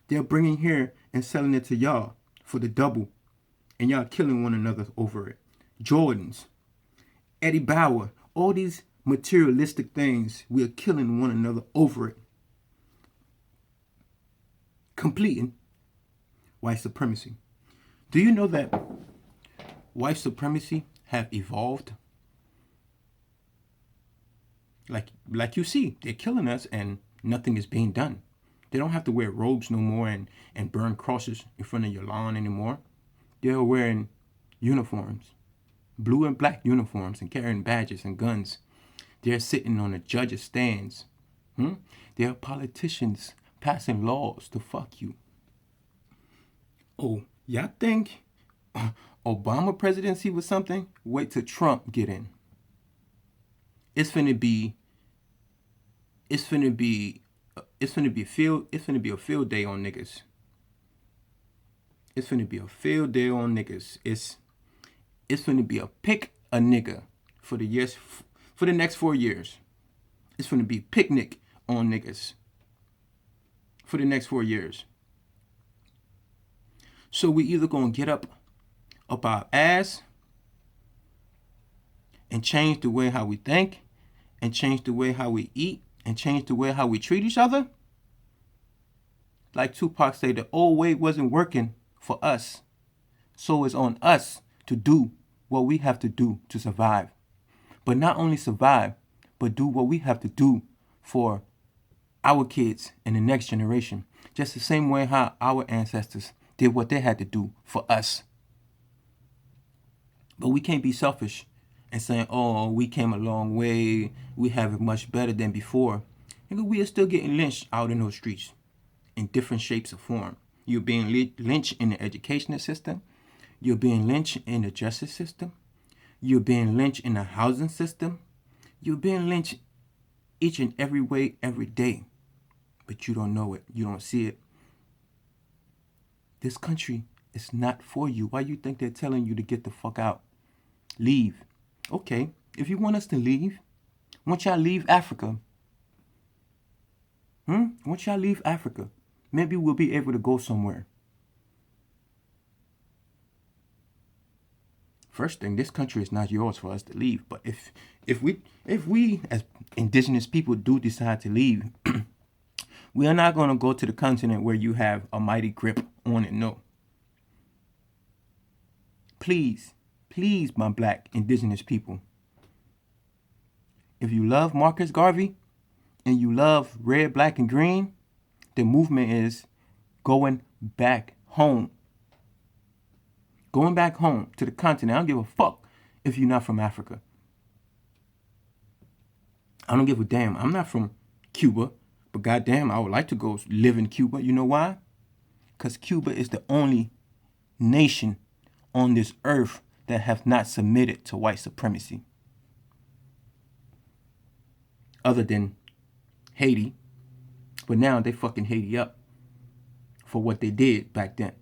They're bringing here and selling it to y'all for the double, and y'all killing one another over it. Jordans, Eddie Bauer, all these materialistic things, we are killing one another over it. Completing white supremacy. Do you know that white supremacy have evolved? Like you see, they're killing us and nothing is being done. They don't have to wear robes no more and burn crosses in front of your lawn anymore. They're wearing uniforms, blue and black uniforms, and carrying badges and guns. They're sitting on the judges' stands. They're politicians passing laws to fuck you. Oh, y'all think Obama presidency was something? Wait till Trump get in. It's finna be a field day on niggas. It's finna be a field day on niggas. It's finna be a pick a nigga for the next 4 years. It's finna be picnic on niggas for the next 4 years. So we either gonna get up our ass and change the way how we think, and change the way how we eat, and change the way how we treat each other. Like Tupac said, the old way wasn't working for us. So it's on us to do what we have to do to survive. But not only survive, but do what we have to do for our kids and the next generation. Just the same way how our ancestors did what they had to do for us. But we can't be selfish and saying, oh, we came a long way, we have it much better than before. Nigga, we are still getting lynched out in those streets in different shapes or form. You're being lynched in the educational system. You're being lynched in the justice system. You're being lynched in the housing system. You're being lynched each and every way, every day. But you don't know it. You don't see it. This country is not for you. Why you think they're telling you to get the fuck out? Leave. Okay, if you want us to leave, once y'all leave Africa, once y'all leave Africa, maybe we'll be able to go somewhere. First thing, this country is not yours for us to leave. But if we as indigenous people do decide to leave, we are not going to go to the continent where you have a mighty grip on it. No. Please, my black indigenous people, if you love Marcus Garvey and you love red, black, and green, the movement is going back home. Going back home to the continent. I don't give a fuck if you're not from Africa. I don't give a damn. I'm not from Cuba, but goddamn, I would like to go live in Cuba. You know why? Because Cuba is the only nation on this earth that have not submitted to white supremacy. Other than Haiti. But now they fucking Haiti up for what they did back then.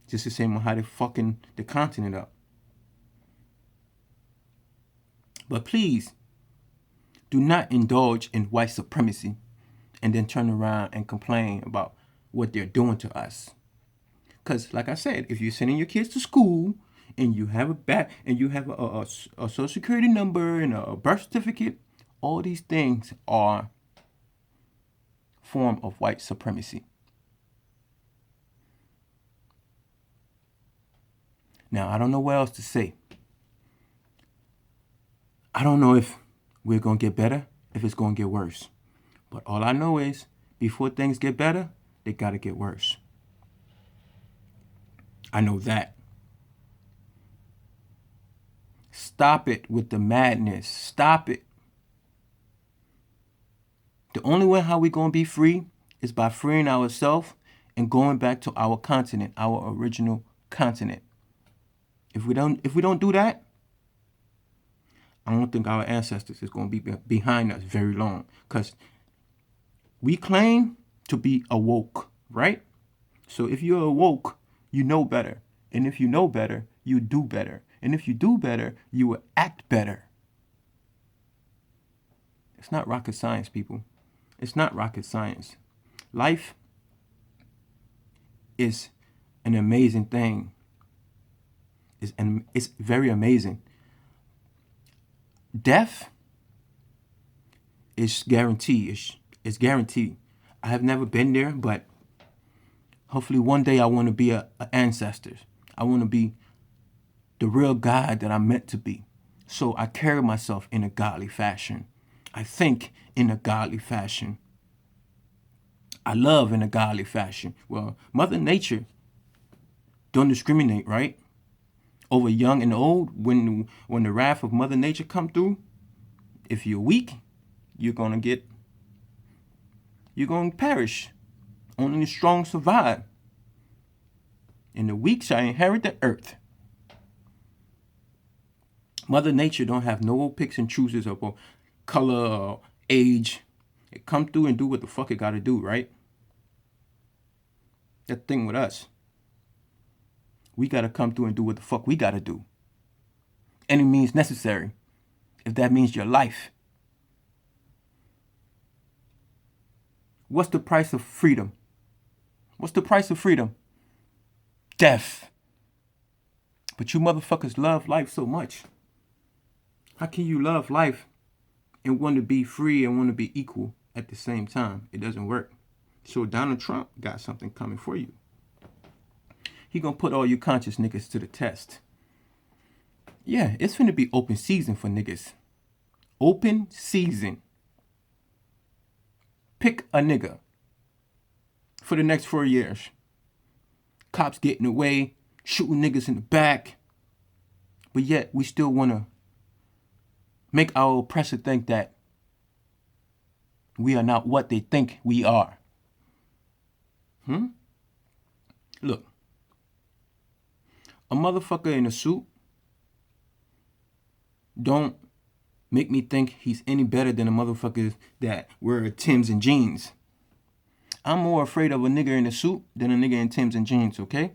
Just the same how they fucking the continent up. But please, do not indulge in white supremacy and then turn around and complain about what they're doing to us. Because, like I said, if you're sending your kids to school and you have a social security number and a birth certificate, all these things are form of white supremacy. Now, I don't know what else to say. I don't know if we're going to get better, if it's going to get worse. But all I know is, before things get better, they got to get worse. I know that. Stop it with the madness. Stop it. The only way how we're going to be free is by freeing ourselves and going back to our continent, our original continent. If we don't do that, I don't think our ancestors is going to be behind us very long. Because we claim to be awoke, right? So if you're awoke, you know better. And if you know better, you do better. And if you do better, you will act better. It's not rocket science, people. It's not rocket science. Life is an amazing thing. It's very amazing. Death is guaranteed. It's guaranteed. I have never been there, but hopefully one day I want to be a ancestor. I want to be the real God that I'm meant to be. So I carry myself in a godly fashion. I think in a godly fashion. I love in a godly fashion. Well, Mother Nature don't discriminate, right? Over young and old. When the wrath of Mother Nature come through, if you're weak, you're gonna perish. Only the strong survive. And the weak shall inherit the earth. Mother Nature don't have no picks and chooses of color or age. It come through and do what the fuck it gotta do, right? That thing with us. We gotta come through and do what the fuck we gotta do. Any means necessary. If that means your life. What's the price of freedom? What's the price of freedom? Death. But you motherfuckers love life so much. How can you love life and want to be free and want to be equal at the same time? It doesn't work. So Donald Trump got something coming for you. He gonna put all you conscious niggas to the test. Yeah, it's finna be open season for niggas. Open season. Pick a nigga for the next 4 years. Cops getting away, shooting niggas in the back. But yet we still wanna make our oppressor think that we are not what they think we are. Look, a motherfucker in a suit don't make me think he's any better than a motherfucker that wear Timbs and jeans. I'm more afraid of a nigga in a suit than a nigga in Timbs and jeans, okay?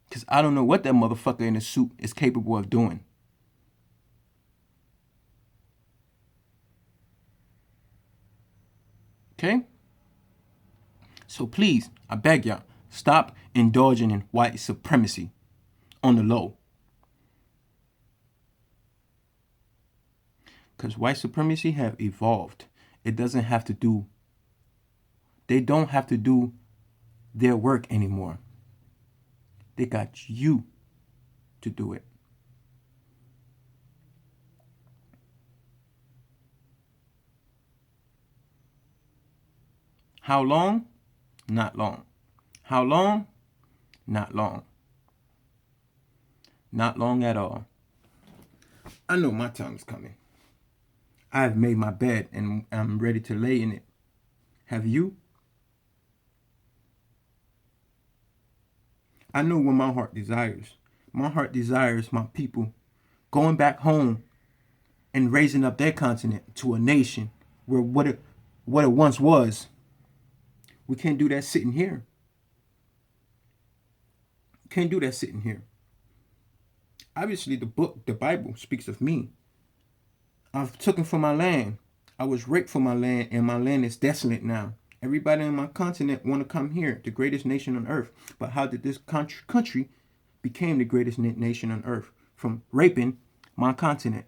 Because I don't know what that motherfucker in a suit is capable of doing. Okay? So please, I beg y'all, stop indulging in white supremacy on the low. Because white supremacy have evolved. It doesn't have to do, they don't have to do their work anymore. They got you to do it. How long? Not long. How long? Not long. Not long at all. I know my time is coming. I have made my bed and I'm ready to lay in it. Have you? I know what my heart desires. My heart desires my people going back home and raising up their continent to a nation where what it once was. We can't do that sitting here. Can't do that sitting here. Obviously, the Bible speaks of me. I've taken from my land. I was raped from my land, and my land is desolate now. Everybody on my continent want to come here, the greatest nation on earth. But how did this country became the greatest nation on earth? From raping my continent.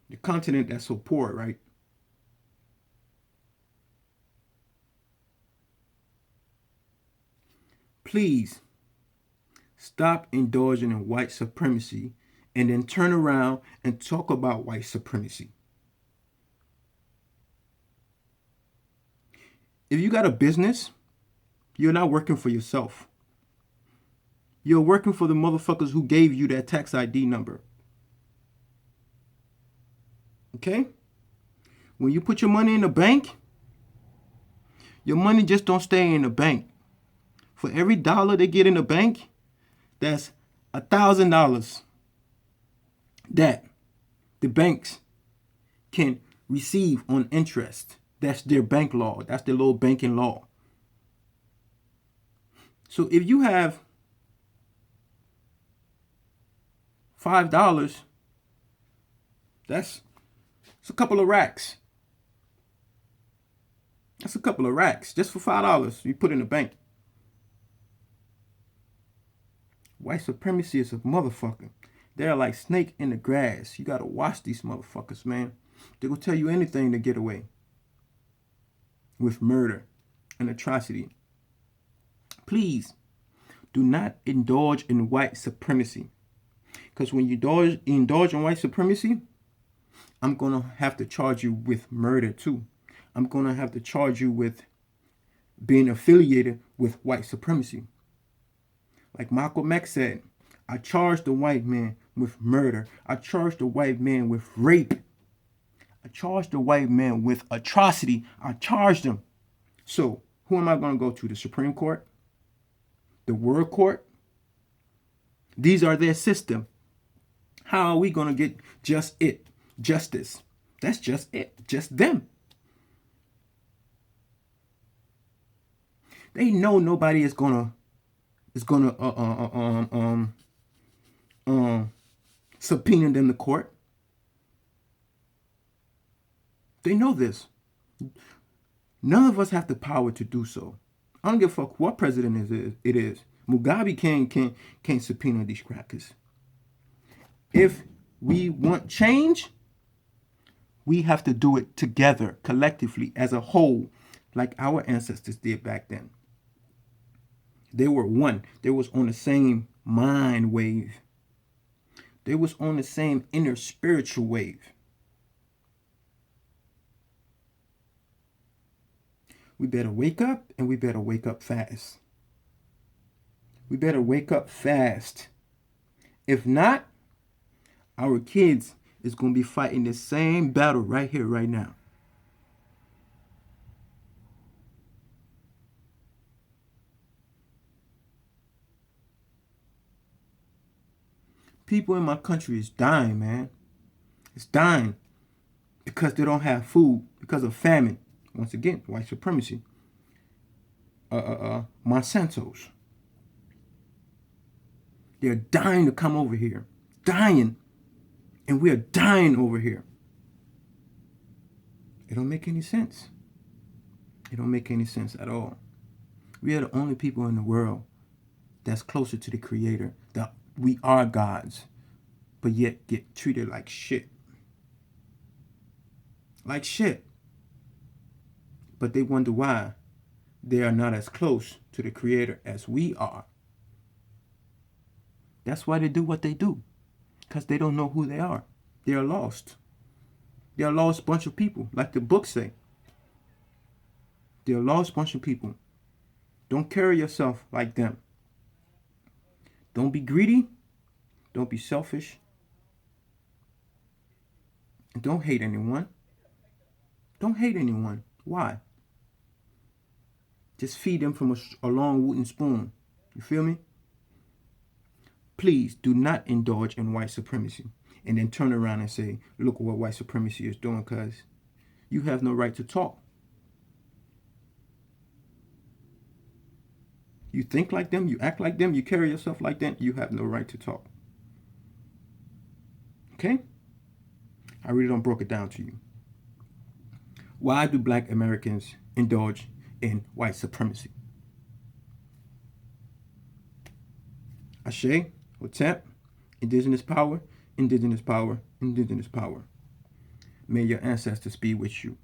The continent that's so poor, right? Please stop indulging in white supremacy and then turn around and talk about white supremacy. If you got a business, you're not working for yourself. You're working for the motherfuckers who gave you that tax ID number. Okay? When you put your money in the bank, your money just don't stay in the bank. For every dollar they get in the bank, that's $1,000 that the banks can receive on interest. That's their bank law. That's their little banking law. So if you have $5, that's a couple of racks. That's a couple of racks just for $5 you put in the bank. White supremacy is a motherfucker. They're like snake in the grass. You gotta watch these motherfuckers, man. They will tell you anything to get away with murder and atrocity. Please do not indulge in white supremacy. Because when you indulge in white supremacy, I'm going to have to charge you with murder too. I'm going to have to charge you with being affiliated with white supremacy. Like Malcolm X said, I charge the white man with murder. I charge the white man with rape. I charge the white man with atrocity. I charge them. So, who am I going to go to? The Supreme Court? The World Court? These are their system. How are we going to get justice? That's just it. Just them. They know nobody is gonna subpoena them to court. They know this. None of us have the power to do so. I don't give a fuck what president it is. Mugabe can't subpoena these crackers. If we want change, we have to do it together, collectively, as a whole, like our ancestors did back then. They were one. They was on the same mind wave. They was on the same inner spiritual wave. We better wake up, and we better wake up fast. We better wake up fast. If not, our kids is going to be fighting the same battle right here, right now. People in my country is dying, man. It's dying because they don't have food, because of famine. Once again, white supremacy. Monsanto's. They're dying to come over here. Dying. And we are dying over here. It don't make any sense. It don't make any sense at all. We are the only people in the world that's closer to the Creator. That we are gods, but yet get treated like shit. Like shit. But they wonder why they are not as close to the Creator as we are. That's why they do what they do. Because they don't know who they are. They are lost. They are a lost bunch of people, like the books say. They are a lost bunch of people. Don't carry yourself like them. Don't be greedy. Don't be selfish. And don't hate anyone. Don't hate anyone. Why? Just feed them from a long wooden spoon. You feel me? Please do not indulge in white supremacy and then turn around and say, look what white supremacy is doing, because you have no right to talk. You think like them, you act like them, you carry yourself like them, you have no right to talk. Okay? I really don't broke it down to you. Why do black Americans indulge in white supremacy? Ashe, Hotep, indigenous power, indigenous power, indigenous power. May your ancestors be with you.